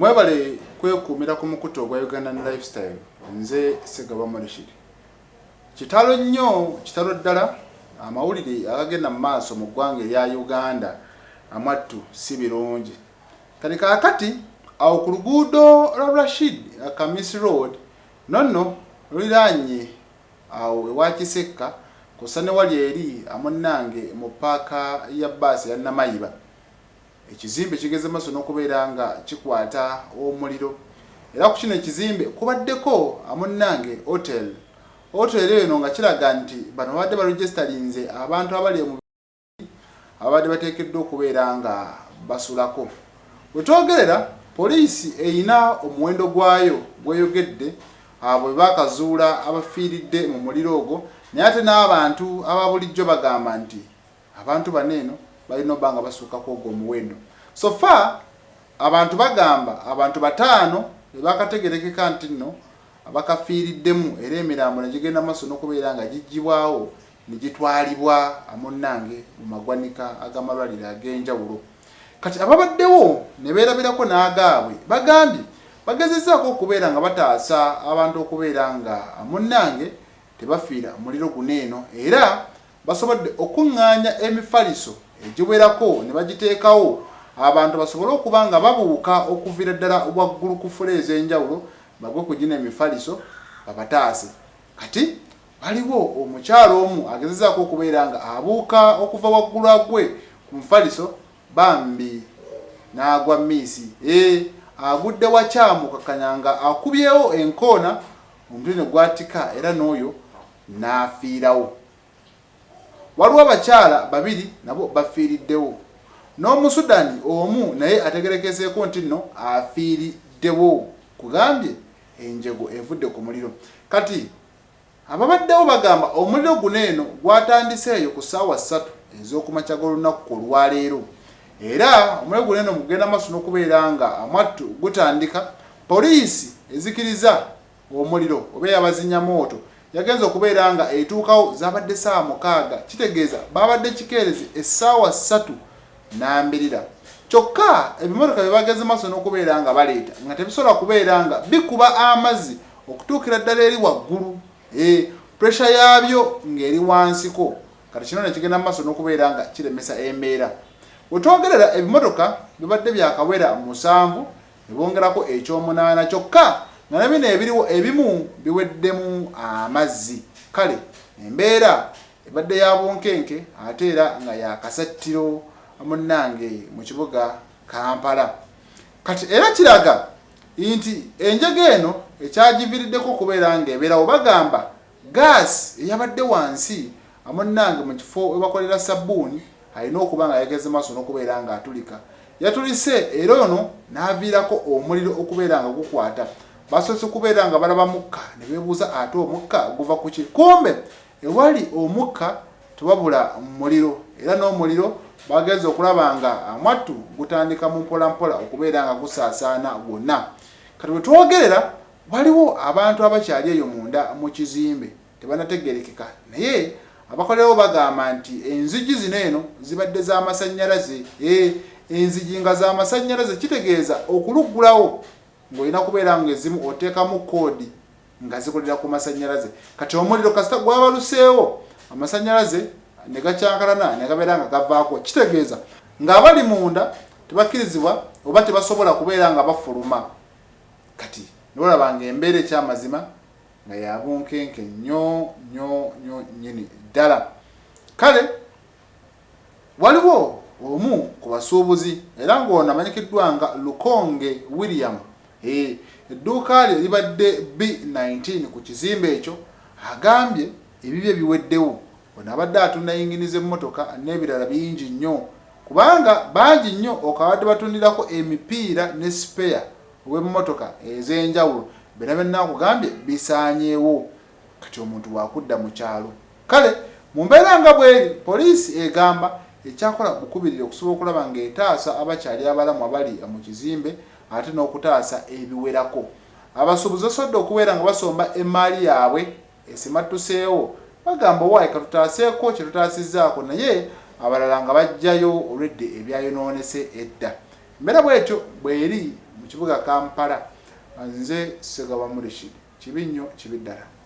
Mwebale kwekuumira ku mukutu ogwa Uganda Lifestyle. Nze Segaba Morishiri. Kitalo nnyo, kitalo ddala amawulire agagenda mu maaso mu ggwanga erya Uganda amwattu si birungi. Kati kaakati awo ku luguudo lwa Rashid Kamisi Road nonno luliraanye awo ewa Kisekka kussa ne wali eri amunnange mu paaka ya bbaasi ya Namayiba. Ekizimbe kigeze maaso n'okubeera nga kikwata omuliro. Era ku kino ekizimbe kubaddeko amunnange hotel eno nga kiraga nti bano badde baregisterinze abantu abali mu abadde bateekeddwa okubeera nga basulako. Bwe twogerera poliisi eyina omuwendo gwayo gweyogedde abo bakazuula abafiiridde mu muliro ogwo, naye ate n'abantu ababulijjo bagamba nti abantu baneeno balina obba nga basuukako ogwo omuwendo. So far abantu bagamba abantu 5 bakategerekeka nti nno abakafiiriddemu era emirambo ne gigenda maaso n'okubeera nga giggyibwawo ne gitwalibwa amunnange mu magwanika ag'amalwaliro ag'enjawulo. Kati ababaddewo ne beerabirako n'agaabwe bagambye bagezezzaako okubeera nga bataasa abantu okubeera nga amunnange tebafiira muliro guno eno, era basobodde okuŋŋaanya emifaliso egiwerako ne bagiteekawo abantu basobole okuba nga babuuka okuviira ddala waggulu ku fule ez'enjawulo bagwe ku gino emifaliso babataase. Kati waliwo omukyalo omu agezezzaako okubeera nga abuuka okuva waggulu agwe ku mufaliso bambi n'agwa miisi. Agudde wakyamuka kanyanga akubyewo enkoona omutwe ne gwatika era n'oyo n'afiirawo. Waliwo abakyala 2 nabo bafiiriddewo, n'omusudani omu naye ategerekeseeko nti nno afiiriddewo, kugambye enjego evudde ku muliro. Kati ababaddewo bagamba omuliro guno eno gwatandiseeyo ku ssaawa 3 ez'okumakya g'olunaku olwaleero, era omuliro guno eno mugenda maaso n'okubeera nga amwattu gutandika. Poliisi ezikiriza omuliro oba abazinyamooto yagenza okubeera nga etuukawo zabadde ssaawa 6, kitegeeza babadde kikeerezi essaawa 3:20. Kyokka ebimotoka bye bageze maaso n'okubeera nga baleeta nga tebisobola kubeera nga bikuba amazzi okutuukira ddala eri waggulu, pressure yaabyo ng'eri wansiko. Kati kino ne kigenda maaso n'okubeera nga kiremesa embeera. Bwe twogerera ebimotoka bibadde byakawera 7 ne bongerako ekyomunaana kyokka nga nabino ebiriwo ebimu biweddemu amazzi. Kale embeera ebadde ya bunkenke ate era nga yakasattiro amunnange mu kibuga Kampala. Kati era kiraga nti enjego eno ekyagiviiriddeko okubeera nga ebeerawo bagamba gaasi eyabadde wansi amunnange mu kifo we bakolera sabbuuni alina okuba nga yageze maaso n'okubeera nga atulika. Yatulise era ono n'aviirako omuliro okubeera nga gukwata. Basoose okubeera nga balaba mukka ne beebuuza ate omukka guva ku ki? Kumbe ewali omukka tewabula muliro, era n'omuliro bagenze okulaba nga amwattu gutandika mu mpolampola okubeera nga gusaasaana gwonna. Kati bwe twogerera waliwo abantu abakyali eyo munda mu kizimbe tebanategerekeka, naye abakolewo bagamba nti enzigi zino eno zibadde z'amasannyalaze. Enzigi nga z'amasannyalaze kitegeeza okuluggulawo ng'olina kubeera nga ezimu oteekamu koodi nga zikolera ku masannyalaze. Kati omuliro kasita gwabaluseewo amasannyalaze ne gakyankalana ne gabeera nga gavaako, kitegeeza ng'abali munda tebakkirizibwa oba tebasobola kubeera nga bafuluma. Kati nolaba nga embeera ekyamazima nga yabunkenke nnyo nnyini ddala. Kale waliwo omu ku basuubuzi era ng'ono amanyikiddwa nga Lukonge William, edduuka lye libadde B19 ku kizimbe ekyo, agambye ebibye biweddewo. Ono abadde atunda yinginiza emmotoka n'ebirala bingi nnyo, kubanga bangi nnyo okabadde batundirako emipiira ne spare ow'emmotoka ez'enjawulo byonna kugambye bisaanyeewo. Kati omuntu bw'akudda mu kyalo. Kale mu mbeera nga bweri poliisi egamba ekyakola bukubirire okusobola okulaba ng'etaasa abakyali abalamu abali mu kizimbe ate n'okutaasa ebiwerako. Abasuubuzi basobodde okubeera nga basomba emaali yaabwe esimattuseewo bagamba waayi katutaaseeko kye tutaasizzaako, naye abalala nga bajjayo olwedde ebyayonoonese edda. Mbeera bwetyo bweri mu kibuga Kampala nze Segaba Rashid kibi nnyo kibi ddala.